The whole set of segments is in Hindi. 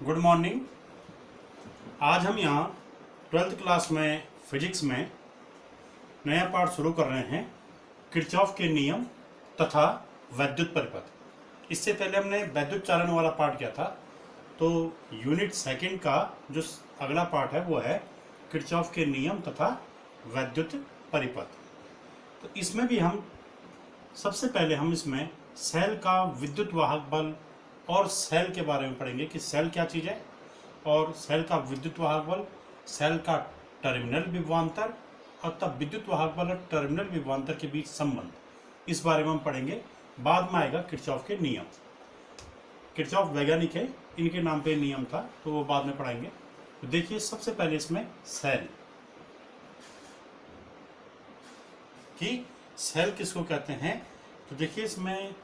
Good morning. आज हम यहाँ 12th क्लास में फिजिक्स में नया पाठ शुरू कर रहे हैं, किरचॉफ के नियम तथा वैद्युत परिपथ। इससे पहले हमने वैद्युत चालन वाला पाठ किया था, तो यूनिट सेकंड का जो अगला पाठ है वो है किरचॉफ के नियम तथा वैद्युत परिपथ। तो इसमें भी हम सबसे पहले इसमें सेल का विद्युत वाहक बल और सेल के बारे में पढ़ेंगे कि सेल क्या चीज़ है और सेल का विद्युत वाहक बल, सेल का टर्मिनल विभवांतर और तब विद्युत वाहक बल और टर्मिनल विभवांतर के बीच संबंध, इस बारे में हम पढ़ेंगे। बाद में आएगा किरचॉफ के नियम। किरचॉफ वैज्ञानिक है, इनके नाम पे नियम था, तो वो बाद में पढ़ेंगे। तो देखिए सबसे पहले इसमें सेल कि सेल किसको कहते हैं। तो देखिए इसमें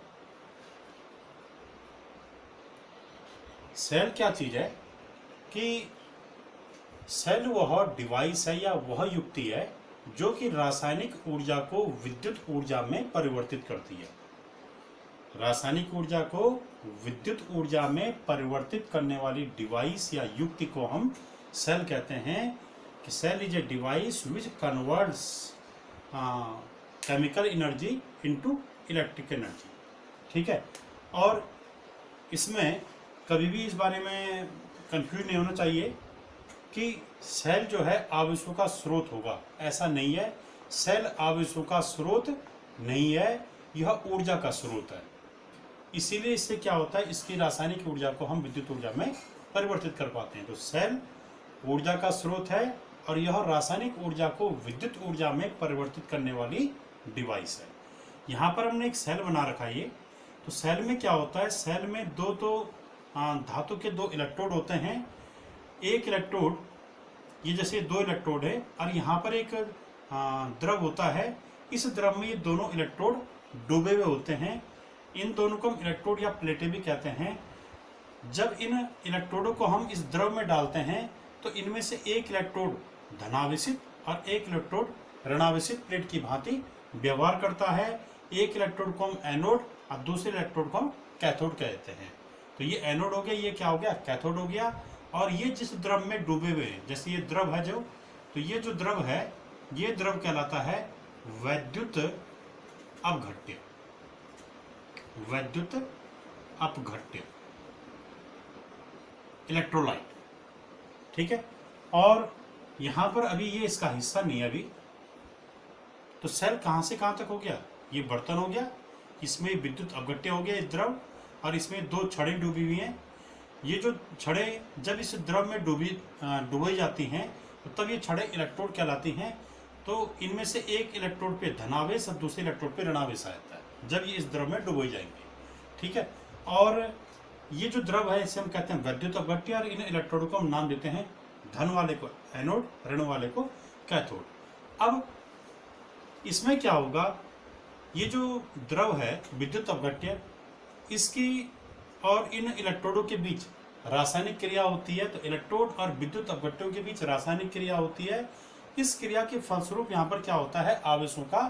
सेल क्या चीज़ है कि सेल वह डिवाइस है या वह युक्ति है जो कि रासायनिक ऊर्जा को विद्युत ऊर्जा में परिवर्तित करती है। रासायनिक ऊर्जा को विद्युत ऊर्जा में परिवर्तित करने वाली डिवाइस या युक्ति को हम सेल कहते हैं कि cell is a device which converts chemical energy into electric energy. ठीक है, और इसमें कभी भी इस बारे में कंफ्यूज नहीं होना चाहिए कि सेल जो है आवेशों का स्रोत होगा, ऐसा नहीं है। सेल आवेशों का स्रोत नहीं है, यह ऊर्जा का स्रोत है। इसीलिए इससे क्या होता है, इसकी रासायनिक ऊर्जा को हम विद्युत ऊर्जा में परिवर्तित कर पाते हैं। तो सेल ऊर्जा का स्रोत है और यह रासायनिक ऊर्जा को विद्युत ऊर्जा में परिवर्तित करने वाली डिवाइस है। यहाँ पर हमने एक सेल बना रखा है। तो सेल में क्या होता है, सेल में दो धातु के दो इलेक्ट्रोड होते हैं। एक इलेक्ट्रोड, ये जैसे दो इलेक्ट्रोड है और यहाँ पर एक द्रव होता है। इस द्रव में ये दोनों इलेक्ट्रोड डूबे हुए होते हैं। इन दोनों को हम इलेक्ट्रोड या प्लेटें भी कहते हैं। जब इन इलेक्ट्रोडों को हम इस द्रव में डालते हैं तो इनमें से एक इलेक्ट्रोड धनावेशित और एक इलेक्ट्रोड ऋणावेशित प्लेट की भांति व्यवहार करता है। एक इलेक्ट्रोड को हम एनोड और दूसरे इलेक्ट्रोड को हम कैथोड कहते हैं। तो ये एनोड हो गया, ये क्या हो गया, कैथोड हो गया। और ये जिस द्रव में डूबे हुए हैं, जैसे ये द्रव है जो, तो ये जो द्रव है ये द्रव कहलाता है वैद्युत अपघट्य। वैद्युत अपघट्य, इलेक्ट्रोलाइट। ठीक है, और यहां पर अभी ये इसका हिस्सा नहीं है अभी। तो सेल कहां से कहां तक हो गया, ये बर्तन हो गया, इसमें विद्युत अपघट्य हो गया इस द्रव, और इसमें दो छड़ें डूबी हुई हैं। ये जो छड़ें जब इस द्रव में डुबोई जाती हैं तो तब ये छड़ें इलेक्ट्रोड कहलाती हैं। तो इनमें से एक इलेक्ट्रोड पे धनावेश और दूसरे इलेक्ट्रोड पे ऋणावेश आ जाता है जब ये इस द्रव में डुबोई जाएंगे। ठीक है, और ये जो द्रव है इसे हम कहते हैं वैद्युत अपघट्य, और इन इलेक्ट्रोडों को हम नाम देते हैं धन वाले को एनोड, ऋण वाले को कैथोड। अब इसमें क्या होगा, ये जो द्रव है विद्युत अपघट्य, इसकी और इन इलेक्ट्रोडों के बीच रासायनिक क्रिया होती है। तो इलेक्ट्रोड और विद्युत अपघट्यों के बीच रासायनिक क्रिया होती है। इस क्रिया के फलस्वरूप यहाँ पर क्या होता है, आवेशों का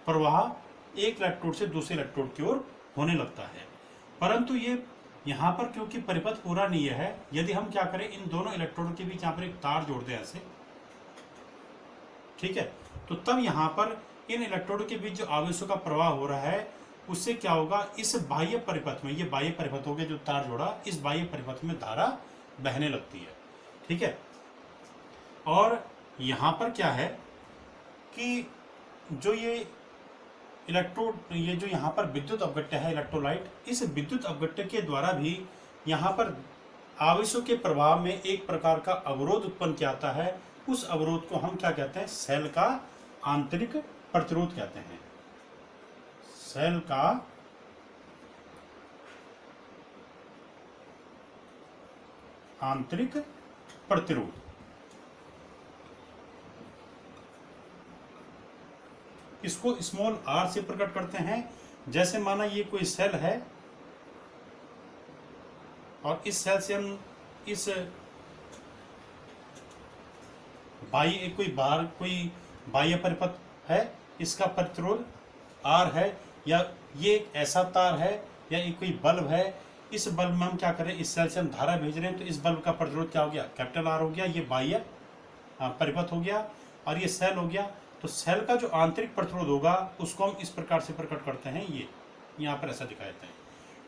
प्रवाह एक इलेक्ट्रोड से दूसरे इलेक्ट्रोड की ओर होने लगता है। परंतु ये यहाँ पर क्योंकि परिपथ पूरा नहीं है, यदि हम क्या करें, इन दोनों इलेक्ट्रोडों के बीच यहाँ पर एक तार जोड़ दें ऐसे, ठीक है, तो तब यहाँ पर इन इलेक्ट्रोडों के बीच जो आवेशों का प्रवाह हो रहा है उससे क्या होगा, इस बाह्य परिपथ में, ये बाह्य परिपथ हो गया जो तार जोड़ा, इस बाह्य परिपथ में धारा बहने लगती है। ठीक है, और यहाँ पर क्या है कि जो ये इलेक्ट्रोड, ये जो यहाँ पर विद्युत अपघट्य है इलेक्ट्रोलाइट, इस विद्युत अपघट्य के द्वारा भी यहाँ पर आवेशों के प्रवाह में एक प्रकार का अवरोध उत्पन्न किया जाता है। उस अवरोध को हम क्या कहते हैं, सेल का आंतरिक प्रतिरोध कहते हैं। सेल का आंतरिक प्रतिरोध। इसको स्मॉल आर से प्रकट करते हैं। जैसे माना ये कोई सेल है और इस सेल से हम इस कोई बाह्य परिपथ है, इसका प्रतिरोध आर है, या ये एक ऐसा तार है या ये कोई बल्ब है, इस बल्ब में हम क्या करें, इस सेल से हम धारा भेज रहे हैं, तो इस बल्ब का प्रतिरोध क्या हो गया, कैपिटल आर हो गया, ये बाह्य परिपथ हो गया, और ये सेल हो गया। तो सेल का जो आंतरिक प्रतिरोध होगा उसको हम इस प्रकार से प्रकट करते हैं, ये यहाँ पर ऐसा दिखाए देते हैं।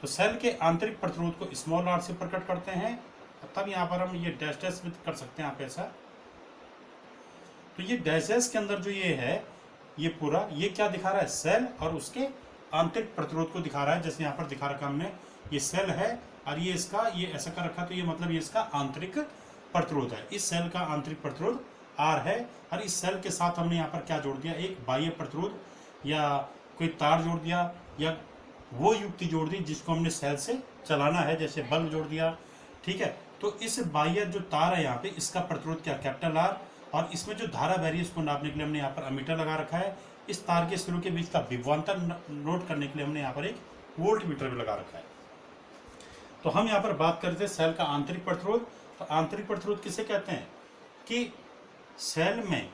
तो सेल के आंतरिक प्रतिरोध को स्मॉल आर से प्रकट करते हैं, तब यहाँ पर हम ये डैश डैश भी कर सकते हैं आप ऐसा। तो ये डैश डैश के अंदर जो ये है, ये पूरा ये क्या दिखा रहा है, सेल और उसके आंतरिक प्रतिरोध को दिखा रहा है। जैसे यहाँ पर दिखा रखा हमने, ये सेल है और ये इसका ये ऐसा कर रखा, तो ये मतलब ये इसका आंतरिक प्रतिरोध है। इस सेल का आंतरिक प्रतिरोध आर है, और इस सेल के साथ हमने यहाँ पर क्या जोड़ दिया, एक बाह्य प्रतिरोध या कोई तार जोड़ दिया, या वो युक्ति जोड़ दी जिसको हमने सेल से चलाना है, जैसे बल्ब जोड़ दिया, ठीक है। तो इस बाह्य जो तार है यहाँ पे, इसका प्रतिरोध क्या, कैपिटल आर, और इसमें जो धारा बह रही है उसको नापने के लिए हमने यहाँ पर अमीटर लगा रखा है। इस तार के सिरों के बीच का विभवांतर नोट करने के लिए हमने यहाँ पर एक वोल्ट मीटर भी लगा रखा है। तो हम यहाँ पर बात करते हैं सेल का आंतरिक प्रतिरोध। तो आंतरिक प्रतिरोध किसे कहते हैं कि सेल में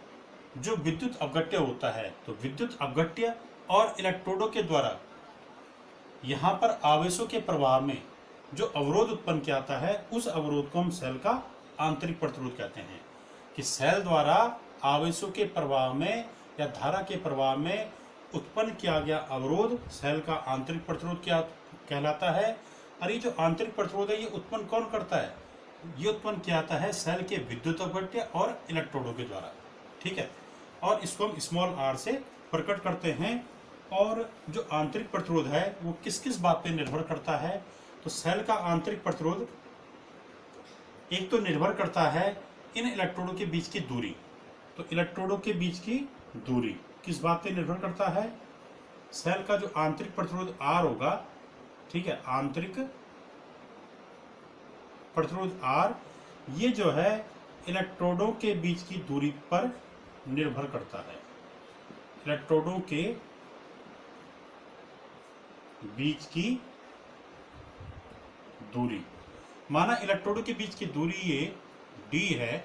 जो विद्युत अवगट्य होता है, तो विद्युत अवगट्य और इलेक्ट्रोडों के द्वारा यहाँ पर आवेशों के प्रवाह में जो अवरोध उत्पन्न किया जाता है, उस अवरोध को हम सेल का आंतरिक प्रतिरोध कहते हैं। कि सेल द्वारा आवेशों के प्रवाह में या धारा के प्रवाह में उत्पन्न किया गया अवरोध सेल का आंतरिक प्रतिरोध क्या कहलाता है। और ये जो आंतरिक प्रतिरोध है, ये उत्पन्न कौन करता है, ये उत्पन्न किया जाता है सेल के विद्युत अवगट्य और इलेक्ट्रोडों के द्वारा, ठीक है। और इसको हम स्मॉल आर से प्रकट करते हैं। और जो आंतरिक प्रतिरोध है वो किस किस बात पे निर्भर करता है, तो सेल का आंतरिक प्रतिरोध एक तो निर्भर करता है इन इलेक्ट्रोडों के बीच की दूरी। तो इलेक्ट्रोडों के बीच की दूरी किस बात पे निर्भर करता है, सेल का जो आंतरिक प्रतिरोध आर होगा, ठीक है, आंतरिक प्रतिरोध आर, ये जो है इलेक्ट्रोडों के बीच की दूरी पर निर्भर करता है। इलेक्ट्रोडों के बीच की दूरी, माना इलेक्ट्रोडों के बीच की दूरी ये d है,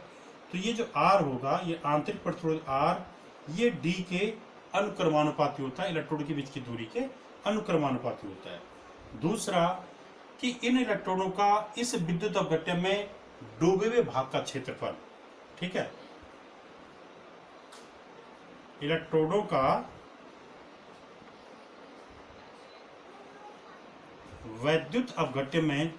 तो ये जो r होगा, ये आंतरिक प्रतिरोध r, ये d के अनुक्रमानुपाती होता है, इलेक्ट्रोडों के बीच की दूरी के अनुक्रमानुपाती होता है। दूसरा कि इन इलेक्ट्रॉनों का इस विद्युत अवगट्य में डूबे हुए भाग का क्षेत्रफल, ठीक है, इलेक्ट्रोडों का वैद्युत अवगट्य में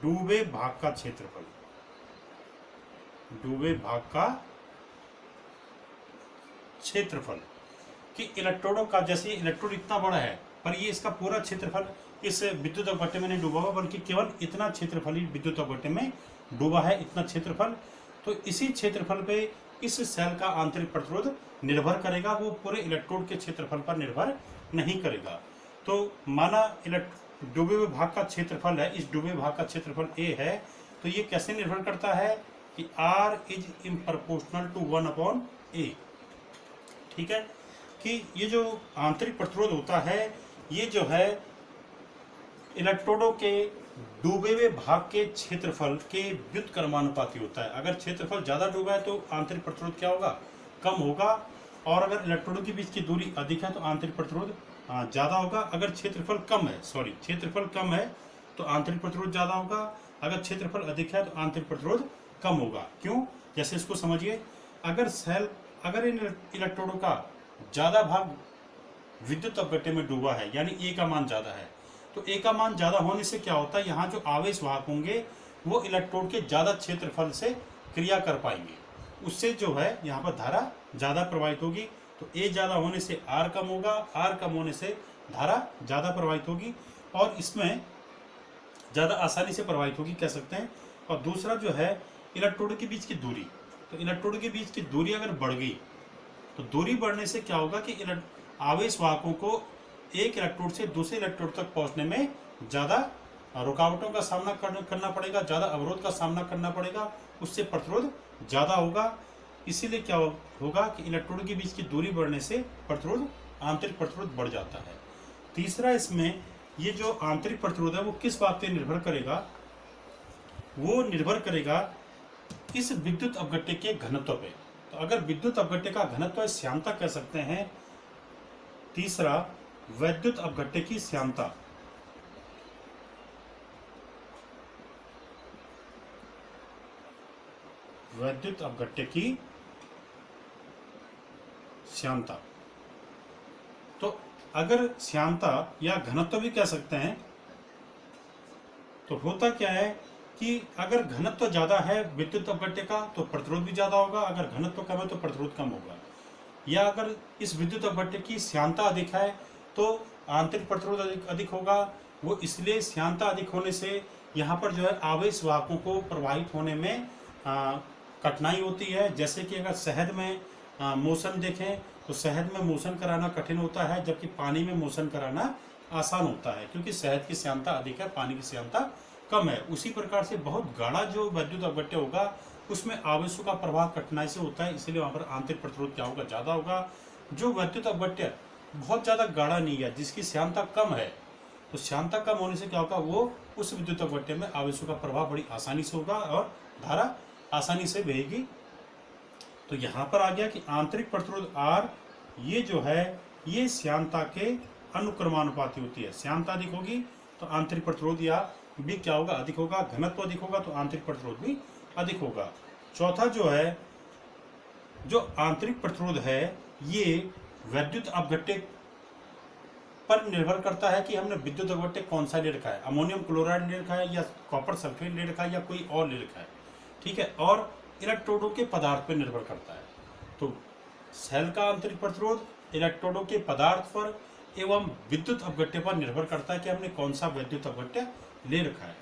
डूबे भाग का क्षेत्रफल, डूबे भाग का क्षेत्रफल कि इलेक्ट्रोडों का, जैसे इलेक्ट्रोड इतना बड़ा है पर ये इसका पूरा क्षेत्रफल इस विद्युत अवगट्य में नहीं डूबा हुआ, बल्कि केवल इतना क्षेत्रफल ही विद्युत अवगट्य में डूबा है, इतना क्षेत्रफल। तो इसी क्षेत्रफल पे इस सेल का आंतरिक प्रतिरोध निर्भर करेगा, वो पूरे इलेक्ट्रोड के क्षेत्रफल पर निर्भर नहीं करेगा। तो माना डूबे हुए भाग का क्षेत्रफल है, इस डूबे भाग का क्षेत्रफल a है, तो ये कैसे निर्भर करता है कि r is in proportional to 1/a, ठीक है। कि ये जो आंतरिक प्रतिरोध होता है, ये जो है इलेक्ट्रोडों के डूबे हुए भाग के क्षेत्रफल के व्युत्क्रमानुपाती होता है। अगर क्षेत्रफल ज़्यादा डूबा है तो आंतरिक प्रतिरोध क्या होगा, कम होगा, और अगर इलेक्ट्रोडों के बीच की दूरी अधिक है तो आंतरिक प्रतिरोध ज़्यादा होगा। अगर क्षेत्रफल कम है, क्षेत्रफल कम है तो आंतरिक प्रतिरोध ज़्यादा होगा, अगर क्षेत्रफल अधिक है तो आंतरिक प्रतिरोध कम होगा। क्यों, जैसे इसको समझिए, अगर इन इलेक्ट्रोडों का ज़्यादा भाग विद्युत अवगट्य में डूबा है, यानी ए का मान ज़्यादा है, तो ए का मान ज़्यादा होने से क्या होता है, यहाँ जो आवेश वाहक होंगे वो इलेक्ट्रोड के ज़्यादा क्षेत्रफल से क्रिया कर पाएंगे, उससे जो है यहाँ पर धारा ज़्यादा प्रवाहित होगी। तो ए ज़्यादा होने से आर कम होगा, आर कम होने से धारा ज़्यादा प्रवाहित होगी, और इसमें ज़्यादा आसानी से प्रवाहित होगी कह सकते हैं। और दूसरा जो है इलेक्ट्रोड के बीच की दूरी, तो इलेक्ट्रोड के बीच की दूरी अगर बढ़ गई तो दूरी बढ़ने से क्या होगा कि आवेश वाहकों को एक इलेक्ट्रोड से दूसरे इलेक्ट्रोड तक पहुंचने में ज़्यादा रुकावटों का सामना करना पड़ेगा, ज़्यादा अवरोध का सामना करना पड़ेगा, उससे प्रतिरोध ज़्यादा होगा। इसीलिए क्या होगा कि इलेक्ट्रोड के बीच की दूरी बढ़ने से प्रतिरोध, आंतरिक प्रतिरोध बढ़ जाता है। तीसरा, इसमें ये जो आंतरिक प्रतिरोध है वो किस बात पर निर्भर करेगा, वो निर्भर करेगा इस विद्युत अपघट्य के घनत्व पे। तो अगर विद्युत अपघट्य का घनत्व है, श्यानता कह सकते हैं। तीसरा, वैद्युत अपघट्य की श्यानता। वैद्युत अपघट्य की श्यानता। तो अगर श्यानता या घनत्व भी कह सकते हैं, तो होता क्या है कि अगर घनत्व ज्यादा है विद्युत अपघट्य का तो प्रतिरोध भी ज्यादा होगा, अगर घनत्व कम है तो प्रतिरोध कम होगा। या अगर इस विद्युत अपघट्य की श्यानता अधिक है तो आंतरिक प्रतिरोध अधिक होगा। वो इसलिए श्यानता अधिक होने से यहाँ पर जो है आवेश वाहकों को प्रवाहित होने में कठिनाई होती है। जैसे कि अगर शहद में मोशन देखें तो शहद में मोशन कराना कठिन होता है, जबकि पानी में मोशन कराना आसान होता है, क्योंकि शहद की श्यानता अधिक है, पानी की श्यानता कम है। उसी प्रकार से बहुत गाढ़ा जो वैद्युत अपघट्य होगा उसमें आवेशों का प्रवाह कठिनाई से होता है, इसलिए वहाँ पर आंतरिक प्रतिरोध क्या होगा, ज़्यादा होगा। जो वैद्युत अपघट्य बहुत ज़्यादा गाढ़ा नहीं है, जिसकी श्यानता कम है, तो श्यानता कम होने से क्या होगा, वो उस विद्युत अपघट्य में आवेशों का प्रवाह बड़ी आसानी से होगा और धारा आसानी से बहेगी। तो यहाँ पर आ गया कि आंतरिक प्रतिरोध R ये जो है ये श्यानता के अनुक्रमानुपाती होती है। श्यानता अधिक होगी तो आंतरिक प्रतिरोध या भी क्या होगा, अधिक होगा। घनत्व अधिक होगा तो आंतरिक प्रतिरोध भी अधिक होगा। चौथा जो है, जो आंतरिक प्रतिरोध है ये वैद्युत अपघट्य पर निर्भर करता है कि हमने विद्युत अपघट्य कौन सा ले रखा है, अमोनियम क्लोराइड ले रखा है या कॉपर सल्फेट ले रखा है या कोई और ले रखा है, ठीक है। और इलेक्ट्रोडों के पदार्थ पर निर्भर करता है। तो सेल का आंतरिक प्रतिरोध इलेक्ट्रोडों के पदार्थ पर एवं विद्युत अपघट्य पर निर्भर करता है कि हमने कौन सा वैद्युत अपघट्य ले रखा है।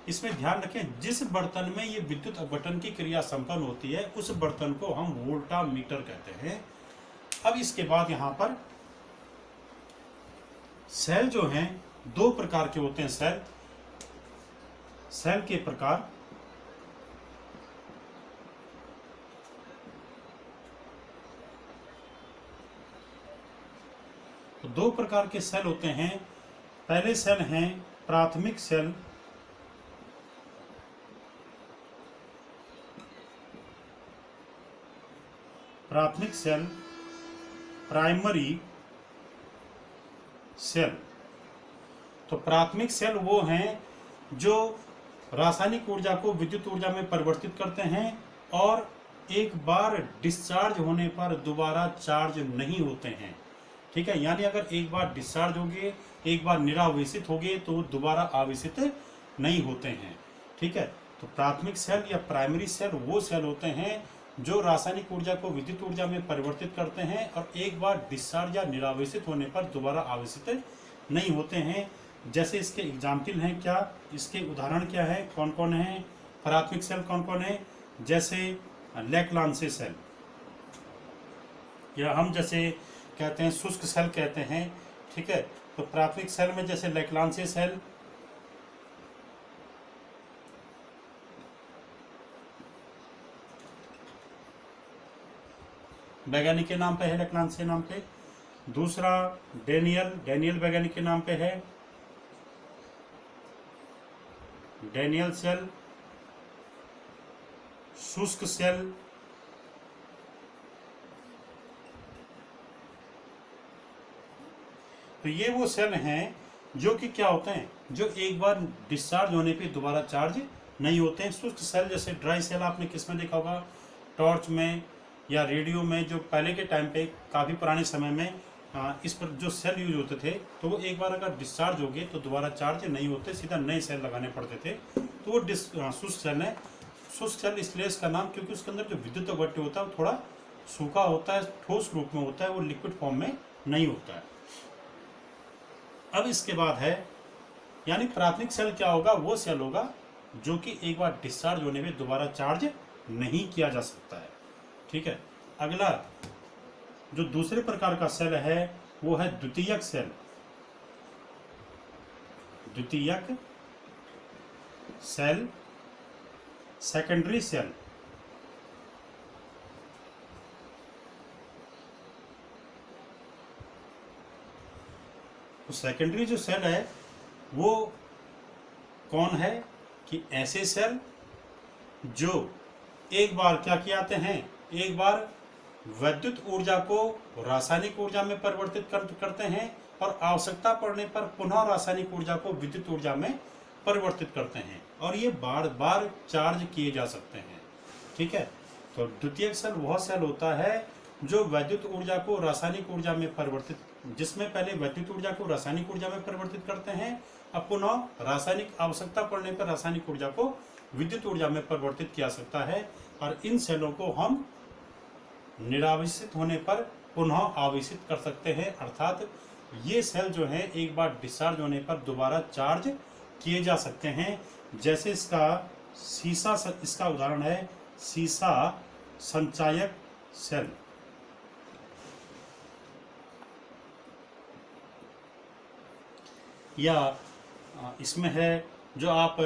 इसमें ध्यान रखें, जिस बर्तन में ये विद्युत अपघटन की क्रिया संपन्न होती है उस बर्तन को हम वोल्टामीटर कहते हैं। अब इसके बाद यहाँ पर सेल जो हैं दो प्रकार के होते हैं। सेल के प्रकार, तो दो प्रकार के सेल होते हैं। पहले सेल हैं प्राथमिक सेल, प्राथमिक सेल, प्राइमरी सेल। तो प्राथमिक सेल वो हैं जो रासायनिक ऊर्जा को विद्युत ऊर्जा में परिवर्तित करते हैं और एक बार डिस्चार्ज होने पर दोबारा चार्ज नहीं होते हैं, ठीक है। यानी अगर एक बार डिस्चार्ज होंगे, एक बार निरावेशित होंगे तो दोबारा आवेशित नहीं होते हैं, ठीक है। तो प्राथमिक सेल या प्राइमरी सेल वो सेल होते हैं जो रासायनिक ऊर्जा को विद्युत ऊर्जा में परिवर्तित करते हैं और एक बार डिस्चार्ज या निरावेशित होने पर दोबारा आवेशित नहीं होते हैं। जैसे इसके एग्जाम्पल हैं क्या, इसके उदाहरण क्या है, कौन कौन है प्राथमिक सेल, कौन कौन है, जैसे लेक्लांसे सेल, या हम जैसे कहते हैं शुष्क सेल कहते हैं, ठीक है। तो प्राथमिक सेल में जैसे लेक्लांसे सेल, वैज्ञानिक के नाम पे है, लेक्लांसे नाम पे। दूसरा डेनियल वैज्ञानिक के नाम पे है, डेनियल सेल। शुष्क सेल, तो ये वो सेल हैं जो कि क्या होते हैं, जो एक बार डिस्चार्ज होने पे दोबारा चार्ज नहीं होते हैं। शुष्क सेल जैसे ड्राई सेल आपने किस में देखा होगा, टॉर्च में या रेडियो में, जो पहले के टाइम पे काफ़ी पुराने समय में इस पर जो सेल यूज होते थे, तो वो एक बार अगर डिस्चार्ज हो गए तो दोबारा चार्ज नहीं होते, सीधा नए सेल लगाने पड़ते थे। तो वो शुष्क सेल है। शुष्क सेल इसलिए इसका नाम क्योंकि उसके अंदर जो विद्युत अपघट्य होता है वो थोड़ा सूखा होता है, ठोस रूप में होता है, वो लिक्विड फॉर्म में नहीं होता है। अब इसके बाद है, यानी प्राथमिक सेल क्या होगा, वो सेल होगा जो कि एक बार डिस्चार्ज होने में दोबारा चार्ज नहीं किया जा सकता है, ठीक है। अगला जो दूसरे प्रकार का सेल है वो है द्वितीयक सेल। द्वितीयक सेल, सेकेंडरी सेल। तो सेकेंडरी जो सेल है वो कौन है कि ऐसे सेल जो एक बार क्या कियाते हैं, एक बार विद्युत ऊर्जा को रासायनिक ऊर्जा में परिवर्तित करते हैं और आवश्यकता पड़ने पर पुनः रासायनिक ऊर्जा को विद्युत ऊर्जा में परिवर्तित करते हैं, और ये बार बार चार्ज किए जा सकते हैं। ठीक है, तो द्वितीयक सेल वह सेल होता है जो विद्युत ऊर्जा को रासायनिक ऊर्जा में परिवर्तित, जिसमें पहले विद्युत ऊर्जा को रासायनिक ऊर्जा में परिवर्तित करते हैं, अब पुनः रासायनिक आवश्यकता पड़ने पर रासायनिक ऊर्जा को विद्युत ऊर्जा में परिवर्तित किया सकता है, और इन सेलों को हम निरावेशित होने पर पुनः आवेशित कर सकते हैं। अर्थात ये सेल जो है एक बार डिस्चार्ज होने पर दोबारा चार्ज किए जा सकते हैं। जैसे इसका उदाहरण है सीसा संचायक सेल। या इसमें है जो आप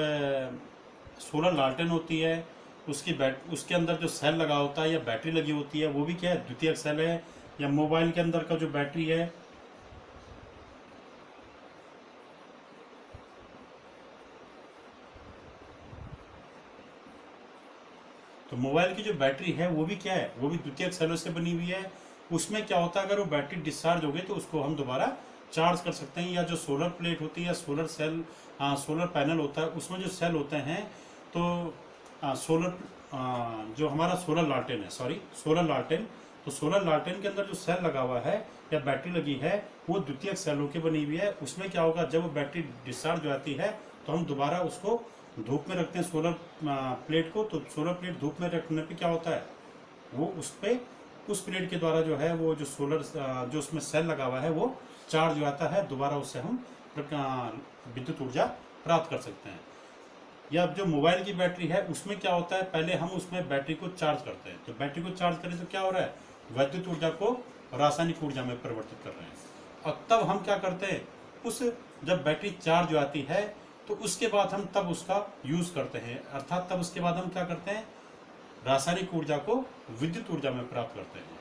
सोलर लालटेन होती है उसके अंदर जो सेल लगा होता है या बैटरी लगी होती है, वो भी क्या है, द्वितीयक सेल है। या मोबाइल के अंदर का जो बैटरी है, तो मोबाइल की जो बैटरी है वो भी क्या है, वो भी द्वितीयक सेलों से बनी हुई है। उसमें क्या होता है, अगर वो बैटरी डिस्चार्ज हो गई तो उसको हम दोबारा चार्ज कर सकते हैं। या जो सोलर प्लेट होती है या सोलर सेल, सोलर पैनल होता है, उसमें जो सेल होते हैं, तो जो हमारा सोलर लालटेन है, सोलर लालटेन, तो सोलर लालटेन के अंदर जो सेल लगा हुआ है या बैटरी लगी है वो द्वितीयक सेलों की बनी हुई है। उसमें क्या होगा, जब वो बैटरी डिस्चार्ज हो जाती है तो हम दोबारा उसको धूप में रखते हैं सोलर प्लेट को, तो सोलर प्लेट धूप में रखने पे क्या होता है, वो उस प्लेट के द्वारा जो है वो जो सोलर जो उसमें सेल लगा हुआ है वो चार्ज हो जाता है, दोबारा उससे हम विद्युत ऊर्जा प्राप्त कर सकते हैं। या जो मोबाइल की बैटरी है उसमें क्या होता है, पहले हम उसमें बैटरी को चार्ज करते हैं, तो बैटरी को चार्ज करें तो क्या हो रहा है, विद्युत ऊर्जा को रासायनिक ऊर्जा में परिवर्तित कर रहे हैं। और तब हम क्या करते हैं, जब बैटरी चार्ज हो जाती है तो उसके बाद हम तब उसका यूज करते हैं, अर्थात तब उसके बाद हम क्या करते हैं, रासायनिक ऊर्जा को विद्युत ऊर्जा में प्राप्त करते हैं।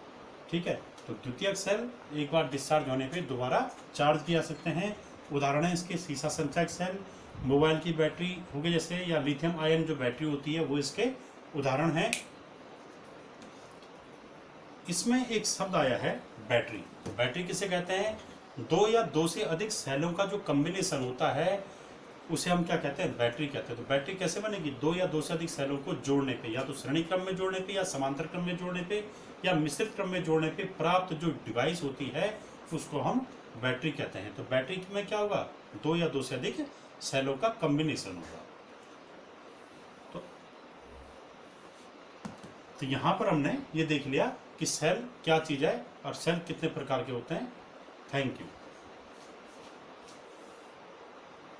ठीक है, तो द्वितीयक सेल एक बार डिस्चार्ज होने पे दोबारा चार्ज किया सकते हैं। उदाहरण है इसके सीसा संचायक सेल, मोबाइल की बैटरी हो गई जैसे, या लिथियम आयन जो बैटरी होती है वो इसके उदाहरण है। इसमें एक शब्द आया है बैटरी। तो बैटरी किसे कहते हैं, दो या दो से अधिक सेलों का जो कॉम्बिनेशन होता है उसे हम क्या कहते हैं, बैटरी कहते हैं। तो बैटरी कैसे बनेगी, दो या दो से अधिक सेलों को जोड़ने पे, या तो श्रेणी क्रम में जोड़ने पे, या समांतर क्रम में जोड़ने पे, या मिश्रित क्रम में जोड़ने पे प्राप्त जो डिवाइस होती है उसको हम बैटरी कहते हैं। तो बैटरी में क्या होगा, दो या दो से अधिक सेलों का कॉम्बिनेशन होगा। तो यहाँ पर हमने ये देख लिया कि सेल क्या चीज़ है और सेल कितने प्रकार के होते हैं। Thank you.